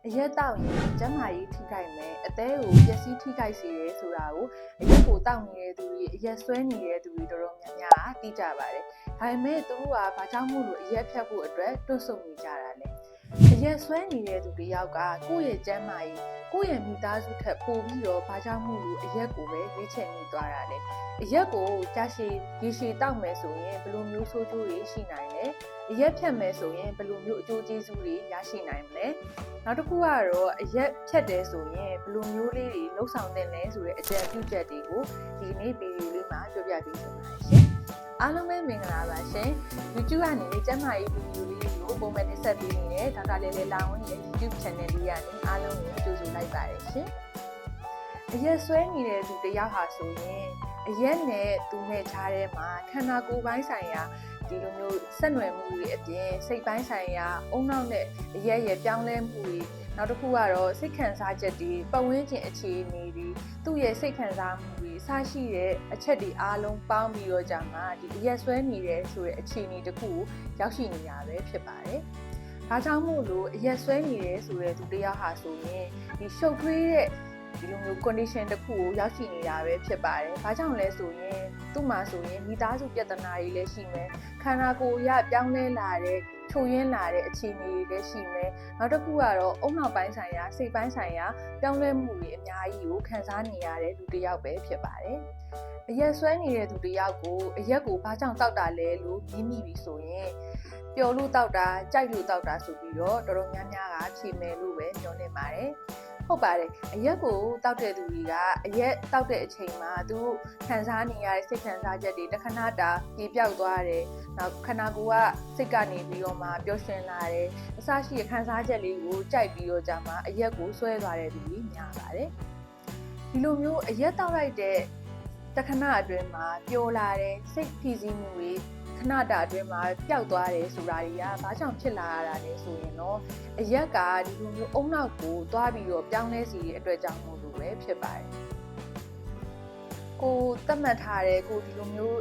အရက်တောက်ရင်ကျန်းမာရေးထိခိုက်မယ်အသေးကိုပျက်စီးထိခိုက်စေတယ်ဆိုတာကိုအရက်ကိုတောက်နေတဲ့သူတွေအရက်ဆွဲနေတဲ့သူတွေတော်တော်များများသိကြပါတယ်ဒါပေမဲ့သူတို့ကဘာကြောင့်မို့လို့အရက်ဖြတ်ဖို့အတွက်တွန့်ဆုတ်နေကြတာလဲအရက်ဆွဲနေတဲ့သူတယောက်ကကိုယ့်ရဲ့ကျန်းမာရေးကိုယ့်ရဲ့မိသားစုထက်ပိုပြီးတော့ဘာကြောင့်မို့လို့အရက်ကိုပဲရွေးချယ်နေသွားတာလဲအရက်ကိုကြာရှည်ရေရှည်တောက်မယ်ဆိုရင်ဘယ်လိုမျိုးဆိုးကျိုးတွေရှိနိုင်လဲအရက်ဖြတ်မယ်ဆိုရင်ဘယ်လိုမျိုးအကျိုးကျေးဇူးတွေရရှိနိုင်မလဲနောက်တစ်ခုကတော့အရက်ဖြတ်တယ်ဆိုရင်ဘယ်လိုမျိုးလေးတွေလှုပ်ဆောင်တင်လဲဆိုတဲ့အကြံပြုချက်တွေကိုဒီနေ့ဗီဒီယိုလေးမှာပြောပြပေးချင်ပါတယ်ရှင်အားလုံးပဲမင်္ဂလာပါရှင် YouTube ကနေကျမရဲ့ဗီဒီယိုလေးကိုပုံမှန်တင်ဆက်ပေးနေတဲ့ဒေါက်တာလေးလေးလောင်ဝင်းရဲ့ YouTube Channel လေးကနေအားလုံးကိုကြိုဆိုလိုက်ပါတယ်ရှင်အရက်ဆွဲနေတဲ့သူတယောက်ဟာဆိုရင်အရက်နဲ့သူနဲ့ခြားထဲမှာခန္ဓာကိုယ်ပိုင်းဆိုင်ရာဒီလိုမျိုးဆက်နွယ်မှုတွေအပြင်စိတ်ပိုင်းဆိုင်ရာအုံနောက်နဲ့အရက်ရဲ့ပြောင်းလဲမှုတွေနောက်တစ်ခုကတော့စိတ်ခံစားချက်တွေပတ်ဝန်းကျင်အခြေအနေတွေသူ့ရဲ့စိတ်ခံစားမှုတွေအစရှိတဲ့အချက်တွေအားလုံးပေါင်းပြီးတော့ကြာမှဒီအရက်ဆွဲနေတဲ့ဆိုတဲ့အခြေအနေတစ်ခုကိုရောက်ရှိနေတာပဲဖြစ်ပါတယ်။ဒါကြောင့်မို့လို့အရက်ဆွဲနေတယ်ဆိုတဲ့သူတယောက်ဟာဆိုရင်ဒီရှုပ်ထွေးတဲ့ဒီလိုမျိုး condition တစ်ခုကိုရောက်ရှိနေတာပဲဖြစ်ပါတယ်။ဘာကြောင့်လဲဆိုရင်သူ့မှာဆိုရင်မိသားစုပြဿနာတွေလည်းရှိမယ်။ခန္ဓာကိုယ်ရပြောင်းလဲလာတဲ့ချိုရင်းလာတဲ့အခြေအနေတွေလည်းရှိမယ်။နောက်တစ်ခုကတော့အုံနောက်ပိုင်းဆိုင်ရာစိတ်ပိုင်းဆိုင်ရာပြောင်းလဲမှုတွေအများကြီးကိုခံစားနေရတဲ့လူတစ်ယောက်ပဲဖြစ်ပါတယ်။အရက်ဆွဲနေတဲ့သူတစ်ယောက်ကိုအရက်ကိုဘာကြောင့်တောက်တာလဲလို့မြင်မိပြီဆိုရင်ပျော်လို့တောက်တာကြိုက်လို့တောက်တာဆိုပြီးတော့တော်တော်များများကဖြေမယ်လို့ပဲပြောနေပါတယ်။ဟုတ်ပါတယ်အရက်ကိုတောက်တဲ့သူတွေကအရက်တောက်တဲ့အချိန်မှာသူခံစားနေရတဲ့စိတ်ခံစားချက်တွေတခဏတာပြေပြောက်သွားတယ်နောက်ခန္ဓာကိုယ်ကစိတ်ကနေပြီးတော့မှပျော်ရွှင်လာတယ်အစရှိတဲ့ခံစားချက်လေးကိုကြိုက်ပြီးတော့ကြာမှအရက်ကိုဆွဲသွားတဲ့သူတွေများပါတယ်ဒီလိုမျိုးအရက်တောက်လိုက်တဲ့တခဏအတွင်းမှာပျော်လာတဲ့စိတ်ဖိစီးမှုတွေခဏတာအတွင်းမှာပျောက်သွားတယ်ဆိုတာတွေကဘာကြောင့်ဖြစ်လာရတာလဲဆိုရင်တော့အရက်ကဒီလိုမျိုးအုံနောက်ကိုသွားပြီးတော့ပြောင်းလဲစီတဲ့အတွက်ကြောင့်မို့လို့ပဲဖြစ်ပါတယ်ကိုသတ်မှတ်ထားတဲ့ကိုဒီလိုမျိုး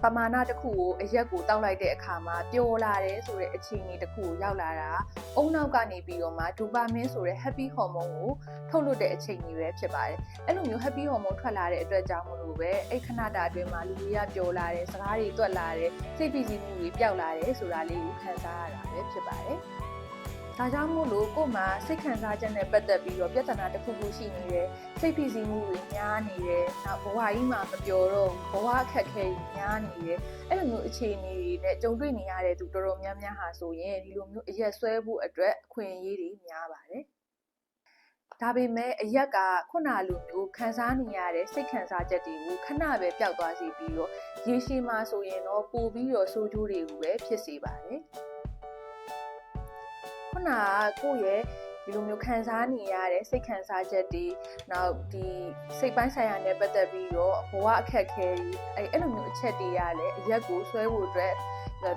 ပမာဏတစ်ခုကိုအရက်ကိုတောက်လိုက်တဲ့အခါမှာပျော်လာတယ်ဆိုတဲ့အခြေအနေတစ်ခုကိုရောက်လာတာအုံနောက်ကနေပြီးတော့မှဒိုပါမင်းဆိုတဲ့ happy hormone ကိုထုတ်လွှတ်တဲ့အချိန်ကြီးပဲဖြစ်ပါတယ်အဲ့လိုမျိုး happy hormone ထွက်လာတဲ့အတွက်ကြောင့်မလို့ပဲအဲ့ခဏတာအတွင်းမှာလူတွေကပျော်လာတယ်စကားတွေတွက်လာတယ်စိတ်ဖိစီးမှုတွေပျောက်လာတယ်ဆိုတာလေးကိုခံစားရတာပဲဖြစ်ပါတယ်ဒါကြောင့်မို့လို့ကို့မှာစိတ်ခံစားချက်နဲ့ပတ်သက်ပြီးတော့ပြဿနာတစ်ခုခုရှိနေတယ်စိတ်ဖိစီးမှုတွေများနေတယ်နောက်ဘဝကြီးမှာမပျော်တော့ဘဝအခက်အခဲကြီးများနေတယ်အဲ့လိုမျိုးအခြေအနေတွေနဲ့ကြုံတွေ့နေရတဲ့သူတော်တော်များများဟာဆိုရင်ဒီလိုမျိုးအရက်ဆွဲဖို့အတွက်အခွင့်အရေးတွေများပါတယ်ဒါပေမဲ့အရက်ကခုနလိုမျိုးခံစားနေရတဲ့စိတ်ခံစားချက်တွေကိုခဏပဲပျောက်သွားစေပြီးတော့ရေရှည်မှာဆိုရင်တော့ပိုပြီးတော့ဆိုးကျိုးတွေကိုပဲဖြစ်စေပါတယ်ခုနကကိုယ့်ရဲ့ဒီလိုမျိုးခံစားနေရတဲ့စိတ်ခံစားချက်တွေနောက်ဒီစိတ်ပိုင်းဆိုင်ရာနဲ့ပတ်သက်ပြီးတော့ဘဝအခက်အခဲကြီးအဲ့လိုမျိုးအချက်တွေရလဲအရက်ကိုဆွဲဖို့အတွက်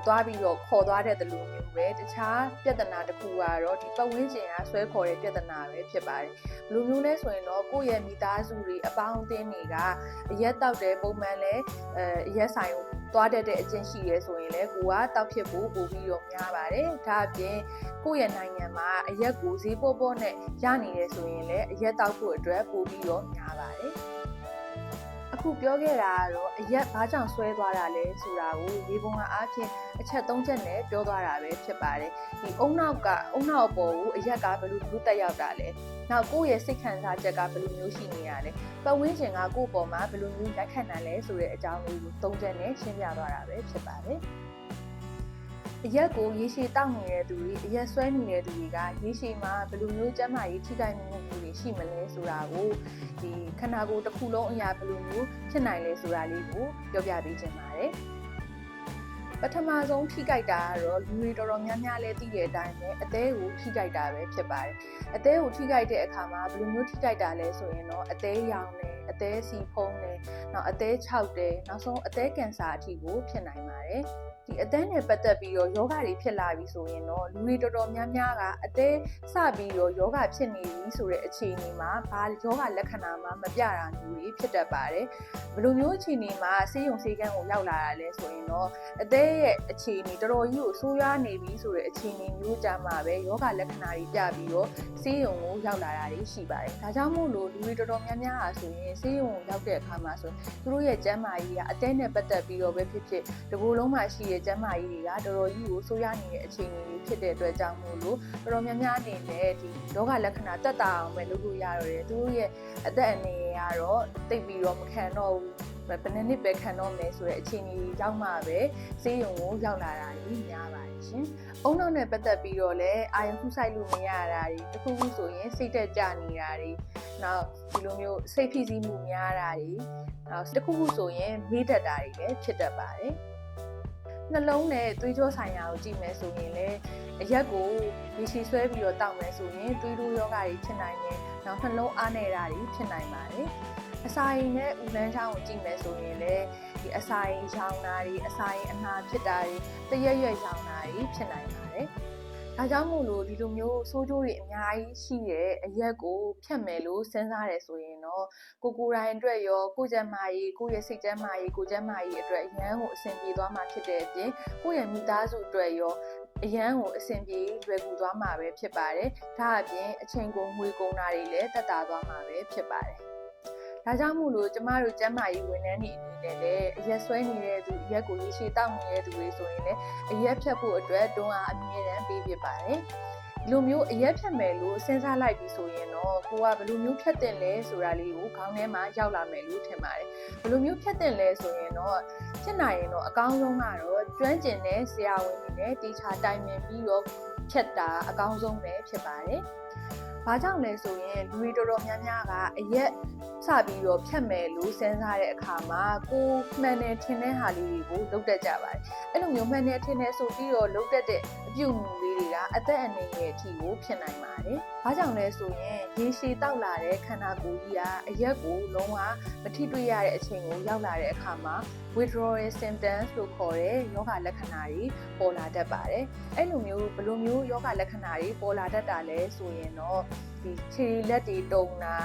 သွားပြီးတော့ခေါ်သွားတဲ့လူမျိုးပဲတခြားပြဿနာတစ်ခုကတော့ဒီပတ်ဝန်းကျင်ကဆွဲခေါ်တဲ့ပြဿနာပဲဖြစ်ပါတယ်လူမျိုးလဲဆိုရင်တော့ကိုယ့်ရဲ့မိသားစုတွေအပေါင်းအသင်းတွေကအရက်တောက်တဲ့ပုံမှန်လဲအရက်ဆိုင်ကိုသွားတဲ့အကျင့်ရှိရဲဆိုရင်လည်းကိုကတောက်ဖြစ်ဖို့ပို့ပြီးတော့များပါတယ်ဒါအပြင်ကိုယ့်ရဲ့နိုင်ငံမှာအရက်ကိုဈေးပေါပေါနဲ့ရနေတယ်ဆိုရင်လည်းအရက်တောက်ဖို့အတွက်ပို့ပြီးတော့များပါတယ်အခုပြောခဲ့တာကတော့အရက်ဘာကြောင့်ဆွဲသွားတာလဲဆိုတာကိုဒီပုံကအားဖြင့်အချက်၃ချက်နဲ့ပြောသွားတာပဲဖြစ်ပါတယ်ဒီအုံနောက်အပေါ်ကိုအရက်ကဘယ်လိုမျိုးတက်ရောက်တာလဲနောက်ကိုယ့်ရဲ့စိတ်ခံစားချက်ကဘယ်လိုမျိုးရှိနေရလဲပတ်ဝန်းကျင်ကကိုယ့်ပေါ်မှာဘယ်လိုမျိုးလက်ခံနိုင်လဲဆိုတဲ့အကြောင်းလေးကို၃ချက်နဲ့ရှင်းပြသွားတာပဲဖြစ်ပါတယ်အရက်ကိုရေရှည်တောက်နေတဲ့သူတွေအရက်ဆွဲနေတဲ့သူတွေကရေရှည်မှာဘယ်လိုမျိုးကျန်းမာရေးထိခိုက်မှုတွေရှိမလဲဆိုတာကိုဒီခန္ဓာကိုယ်တစ်ခုလုံးအရာဘယ်လိုမျိုးဖြစ်နိုင်လဲဆိုတာလေးကိုပြောပြပေးချင်ပါတယ်ပထမဆုံးထိခိုက်တာကတော့လူတွေတော်တော်များများလည်းသိတဲ့အတိုင်းပဲအသေးကိုထိခိုက်တာပဲဖြစ်ပါတယ်အသေးကိုထိခိုက်တဲ့အခါမှာဘယ်လိုမျိုးထိခိုက်တာလဲဆိုရင်တော့အသေးရောင်တယ်အသေးစီဖုံးတယ်နောက်အသေးခြောက်တယ်နောက်ဆုံးအသေးကင်ဆာအထိကိုဖြစ်နိုင်ပါတယ် ဒီအသက်နဲ့ပတ်သက်ပြီးတော့ယောဂတွေဖြစ်လာပြီဆိုရင်တော့လူတွေတော်တော်များများကအသက်စပြီးတော့ယောဂဖြစ်နေပြီဆိုတဲ့အခြေအနေမှာဘာယောဂလက္ခဏာမှမပြတာမျိုးတွေဖြစ်တတ်ပါတယ်ဘယ်လိုမျိုးအခြေအနေမှာဆေးရုံဆေးခန်းကိုရောက်လာတာလဲဆိုရင်တော့အသက်ရဲ့အခြေအနေတော်တော်ကြီးကိုဆိုးရွားနေပြီဆိုတဲ့အခြေအနေမျိုးကြမှာပဲယောဂလက္ခဏာတွေပြပြီးတော့ဆေးရုံကိုရောက်လာတာတွေရှိပါတယ်ဒါကြောင့်မို့လို့လူတွေတော်တော်များများဟာဆိုရင်ဆေးရုံကိုရောက်တဲ့အခါမှာဆိုသူတို့ရဲ့ကျန်းမာရေးကအသက်နဲ့ပတ်သက်ပြီးတော့ပဲဖြစ်ဖြစ်ဒီကိုယ်လုံးမှာရှိတဲ့ကျန်းမာရေးတွေကတော်တော်ကြီးကိုဆိုးရွားနေတဲ့အခြေအနေတွေဖြစ်တဲ့အတွက်ကြောင့်မို့လို့တော်တော်များများအနေနဲ့ဒီယောဂလက္ခဏာတက်တာအောင်ပဲလုပ်လို့ရတော့တယ်သူတို့ရဲ့အသက်အနေကတော့တိတ်ပြီးတော့မခံတော့ဘူးဘယ်နှစ်ပဲခံတော့မယ်ဆိုတဲ့အခြေအနေရောက်မှပဲဆေးရုံကိုရောက်လာတာကြီးများပါတယ်ရှင်။အုံနောက်နဲ့ပတ်သက်ပြီးတော့လည်းအာရုံစူးစိုက်လို့မရတာတွေတခုခုဆိုရင်စိတ်တက်ကြနေတာတွေနောက်ဒီလိုမျိုးစိတ်ဖိစီးမှုများတာတွေနောက်တခုခုဆိုရင်မေးတတ်တာတွေလည်းဖြစ်တတ်ပါတယ်။နှလုံးနဲ့သွေးကြောဆိုင်ရာကိုကြည့်မယ်ဆိုရင်လည်းအရက်ကိုရေရှည်ဆွဲပြီးတော့တောက်မယ်ဆိုရင်သွေးတိုးယောဂတွေဖြစ်နိုင်တယ်။နောက်နှလုံးအားနေတာတွေဖြစ်နိုင်ပါတယ်။အစာရင်နဲ့ဥလန်းချောင်းကိုကြည့်မယ်ဆိုရင်လည်းဒီအစာရင်ရောင်တာတွေအစာရင်အနာဖြစ်တာတွေတရက်ရွက်ရောင်တာတွေဖြစ်နိုင်ပါတယ်။ဒါကြောင့်မို့လို့ဒီလိုမျိုးဆိုးကျိုးတွေအများကြီးရှိတဲ့အရက်ကိုဖြတ်မယ်လို့စဉ်းစားတယ်ဆိုရင်တော့ကိုယ်တိုင်အတွက်ရောကိုယ်ကျန်းမာရေးကိုယ့်ရဲ့စိတ်ကျန်းမာရေးကိုယ်ကျန်းမာရေးအတွက်အရန်ကိုအဆင်ပြေသွားမှာဖြစ်တဲ့အပြင်ကိုယ့်ရဲ့မိသားစုအတွက်ရောအရန်ကိုအဆင်ပြေလွယ်ကူသွားမှာပဲဖြစ်ပါတယ်။ဒါအပြင်အချိန်ကုန်ငွေကုန်တာတွေလည်းတက်တာသွားမှာပဲဖြစ်ပါတယ်။ဒါကြောင့်မို့လို့ကျမတို့ကျန်းမာရေးဝန်ထမ်းတွေအနေနဲ့လည်းအရက်ဆွဲနေတဲ့သူအရက်ကိုရေရှည်တောက်နေတဲ့သူတွေဆိုရင်လည်းအရက်ဖြတ်ဖို့အတွက်တွန်းအားအမြဲတမ်းပေးဖြစ်ပါတယ်။ဒီလိုမျိုးအရက်ဖြတ်မယ်လို့စဉ်းစားလိုက်ပြီးဆိုရင်တော့ကိုကဘယ်လိုမျိုးဖြတ်တင်လဲဆိုတာလေးကိုခေါင်းထဲမှာရောက်လာမယ်လို့ထင်ပါတယ်။ဘယ်လိုမျိုးဖြတ်တင်လဲဆိုရင်တော့ဖြစ်နိုင်ရင်တော့အကောင်းဆုံးကတော့ကျွမ်းကျင်တဲ့ဆရာဝန်တွေနဲ့တေချာတိုင်ပင်ပြီးတော့ဖြတ်တာအကောင်းဆုံးပဲဖြစ်ပါတယ်။ဘာကြောင့်လဲဆိုရင်လူတွေတော်တော်များများကအရက်စပြီးတော့ဖြတ်မယ်လို့စဉ်းစားတဲ့အခါမှာကိုမှန်တယ်ထင်တဲ့ဟာလေးတွေကိုလုပ်တတ်ကြပါတယ်။အဲ့လိုမျိုးမှန်တယ်ထင်တယ်ဆိုပြီးတော့လုပ်တတ်တဲ့အပြုအမူလေးတွေကအသက်အန္တရာယ်အထိကိုဖြစ်နိုင်ပါတယ်။ဘာကြောင့်လဲဆိုရင်ရေရှည်တောက်လာတဲ့ခန္ဓာကိုယ်ကြီးကအရက်ကိုလုံးဝမထိတွေ့ရတဲ့အချိန်ကိုရောက်လာတဲ့အခါမှာ withdrawal symptoms လို့ခေါ်တဲ့ယောဂလက္ခဏာတွေပေါ်လာတတ်ပါတယ်။အဲ့လိုမျိုးဘယ်လိုမျိုးယောဂလက္ခဏာတွေပေါ်လာတတ်တာလဲဆိုရင်တော့ဒီခြေလက်တွေတုံတာ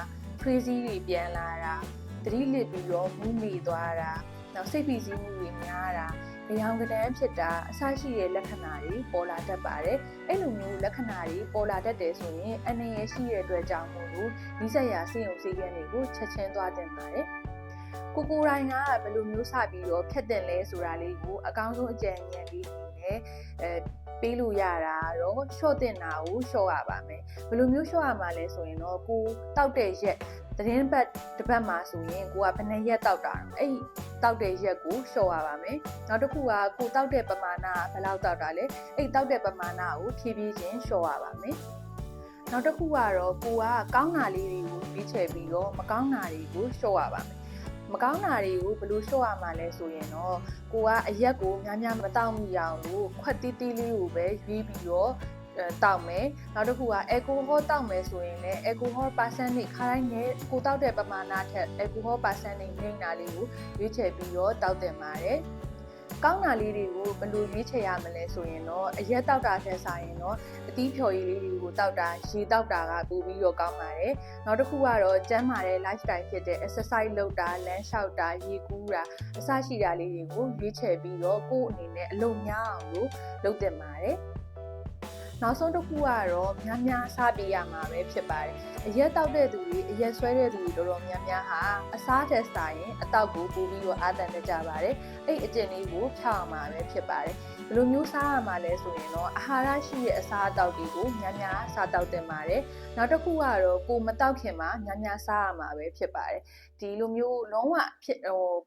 ထွေးစည်းတွေပြန်လာတာသတိလစ်ပြီးတော့မူးမိသွားတာနောက်စိတ်ဖိစီးမှုတွေများတာအယောင်ကတန်းဖြစ်တာအစရှိတဲ့လက္ခဏာတွေပေါ်လာတတ်ပါတယ်အဲ့လိုမျိုးလက္ခဏာတွေပေါ်လာတတ်တယ်ဆိုရင်အနေရရှိတဲ့အတွက်ကြောင့်မို့လို့ဒီဆက်ရာဆေးရုံဆေးခန်းတွေကိုချက်ချင်းသွားတင်ပါတယ်ကိုကိုတိုင်းကဘယ်လိုမျိုးစပြီးတော့ဖြတ်တင်လဲဆိုတာလေးကိုအကောင်းဆုံးအကြံဉာဏ်လေးနဲ့ပေးလို့ရတာတော့ short တင်တာကို short ရပါမယ်ဘယ်လိုမျိုး short ရမှာလဲဆိုရင်တော့ကိုတောက်တဲ့ရက်သတင်းပတ်တစ်ပတ်မှာဆိုရင်ကိုကဘယ်နှရက်တောက်တာအဲ့တောက်တဲ့ရက်ကို short ရပါမယ်နောက်တစ်ခုကကိုတောက်တဲ့ပမာဏဘယ်လောက်တောက်တာလဲအဲ့တောက်တဲ့ပမာဏကိုဖြည်းဖြည်းချင်း short ရပါမယ်နောက်တစ်ခုကတော့ကိုကကောင်းတာလေးတွေကိုပြီးချယ်ပြီးတော့မကောင်းတာတွေကို short ရပါမယ်မကောင်းတာတွေကိုဘယ်လိုလျှော့ရမှာလဲဆိုရင်တော့ကိုကအရက်ကိုများများမတောက်မိအောင်လို့ခွက်တီးတီးလေးကိုပဲရွေးပြီးတော့တောက်မယ်နောက်တစ်ခုက alcohol တောက်မယ်ဆိုရင်လည်း alcohol percentage ခါတိုင်းနဲ့ကိုတောက်တဲ့ပမာဏထက် alcohol percentage နှိမ့်တာလေးကိုရွေးချယ်ပြီးတော့တောက်တင်ပါတယ်ကောင်းတာလေးတွေကိုဘယ်လိုရွေးချယ်ရမလဲဆိုရင်တော့အရက်တောက်တာထက်စာရင်တော့အသီးဖြော်ရည်လေးတွေကိုတောက်တာရေတောက်တာကပိုပြီးတော့ကောင်းပါတယ်နောက်တစ်ခုကတော့ကျန်းမာတဲ့ lifestyle ဖြစ်တဲ့ exercise လုပ်တာလမ်းလျှောက်တာရေကူးတာအစရှိတာလေးတွေကိုရွေးချယ်ပြီးတော့ကိုယ့်အနေနဲ့အလုံများအောင်လို့လုပ်တင်ပါတယ်နောက်ဆုံးတစ်ခုကတော့များများစားပြရမှာပဲဖြစ်ပါတယ်အရက်တောက်တဲ့သူတွေအရက်ဆွဲတဲ့သူတွေတော်တော်များများဟာအစားထက်စာရင်အတောက်ကိုပိုပြီးတော့အားတန်တတ်ကြပါတယ်အဲ့အကျင့်လေးကိုဖြောက်အောင်မှာပဲဖြစ်ပါတယ်ဘယ်လိုမျိုးစားရမှာလဲဆိုရင်တော့အာဟာရရှိတဲ့အစားအသောက်တွေကိုများများစားတောက်တင်ပါတယ်နောက်တစ်ခုကတော့ကိုမတောက်ခင်မှာများများစားရမှာပဲဖြစ်ပါတယ်ဒီလိုမျိုးလုံးဝ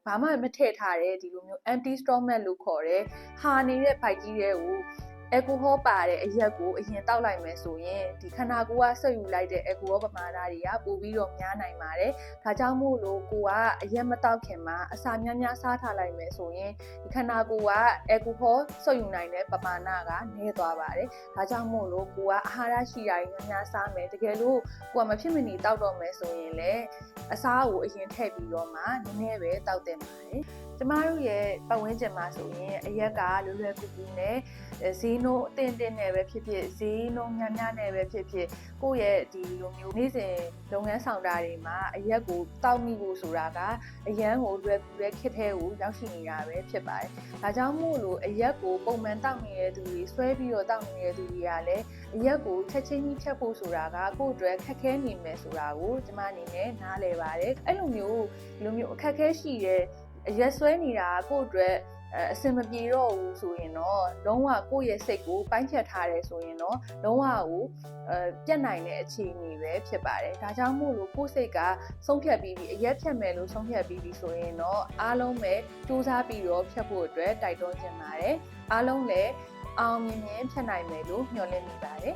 ဘာမှမထည့်ထားတဲ့ဒီလိုမျိုး empty stomach လို့ခေါ်တဲ့ဟာနေတဲ့ဗိုက်ကြီးတွေကို alcohol ပါတဲ့အရက်ကိုအရင်တောက်လိုက်မယ်ဆိုရင်ဒီခန္ဓာကိုယ်ကဆွတ်ယူလိုက်တဲ့ alcohol ပမာဏတွေကပိုပြီးတော့များနိုင်ပါတယ်။ဒါကြောင့်မို့လို့ကိုကအရက်မတောက်ခင်မှာအစာများများစားထားလိုက်မယ်ဆိုရင်ဒီခန္ဓာကိုယ်က alcohol ဆွတ်ယူနိုင်တဲ့ပမာဏကနည်းသွားပါတယ်။ဒါကြောင့်မို့လို့ကိုကအာဟာရရှိတာများများစားမယ်တကယ်လို့ကိုကမဖြစ်မနေတောက်တော့မယ်ဆိုရင်လည်းအစားကိုအရင်ထည့်ပြီးတော့မှနည်းနည်းပဲတောက်တင်ပါတယ်။ကျမတို့ရဲ့ပတ်ဝန်းကျင်မှာဆိုရင်အရက်ကလွယ်လွယ်ကူကူနဲ့ဈေးနှုန်းအတင်းတင်းနဲ့ပဲဖြစ်ဖြစ်ဈေးနှုန်းများများနဲ့ပဲဖြစ်ဖြစ်ကိုယ့်ရဲ့ဒီလိုမျိုးနေ့စဉ်လုပ်ငန်းဆောင်တာတွေမှာအရက်ကိုတောက်မိဖို့ဆိုတာကအရန်ကိုလွယ်ကူတဲ့ခက်ထဲကိုရောက်ရှိနေတာပဲဖြစ်ပါတယ်။ဒါကြောင့်မို့လို့အရက်ကိုပုံမှန်တောက်နေတဲ့သူတွေဆွဲပြီးတော့တောက်နေတဲ့သူတွေကလည်းအရက်ကိုချက်ချင်းကြီးဖြတ်ဖို့ဆိုတာကကိုယ့်အတွက်ခက်ခဲနေမယ်ဆိုတာကိုကျမအနေနဲ့နားလည်ပါတယ်။အဲ့လိုမျိုးအခက်ခဲရှိတဲ့အရက်ဆွဲနေတာကိုယ့်အတွက်အဆင်မပြေတော့ဘူးဆိုရင်တော့လုံးဝကိုယ့်ရဲ့စိတ်ကိုပိုင်းဖြတ်ထားတယ်ဆိုရင်တော့လုံးဝကိုပြတ်နိုင်တဲ့အခြေအနေပဲဖြစ်ပါတယ်ဒါကြောင့်မို့လို့ကိုယ့်စိတ်ကဆုံးဖြတ်ပြီးအရက်ဖြတ်မယ်လို့ဆုံးဖြတ်ပြီးဆိုရင်တော့အားလုံးပဲစူးစမ်းပြီးတော့ဖြတ်ဖို့အတွက်တိုက်တွန်းချင်ပါတယ်အားလုံးလည်းအောင်မြင်မြင်ဖြတ်နိုင်မယ်လို့မျှော်လင့်မိပါတယ်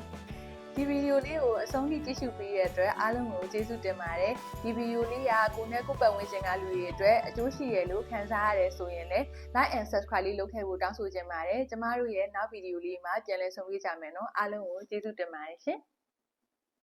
ဒီဗီဒီယိုလေးကိုအဆုံးထိကြည့်ရှုပေးတဲ့အတွက်အားလုံးကိုကျေးဇူးတင်ပါတယ်ဒီဗီဒီယိုလေးကကိုနဲ့ကိုပတ်ဝန်းကျင်ကလူတွေအတွက်အကျိုးရှိရလို့ခံစားရတယ်ဆိုရင်လည်း like and subscribe လေးလုပ်ခဲ့ဖို့တောင်းဆိုချင်ပါတယ်ကျမတို့ရဲ့နောက်ဗီဒီယိုလေးမှာပြန်လည်ဆုံတွေ့ကြမယ်နော်အားလုံးကိုကျေးဇူးတင်ပါတယ်ရှင်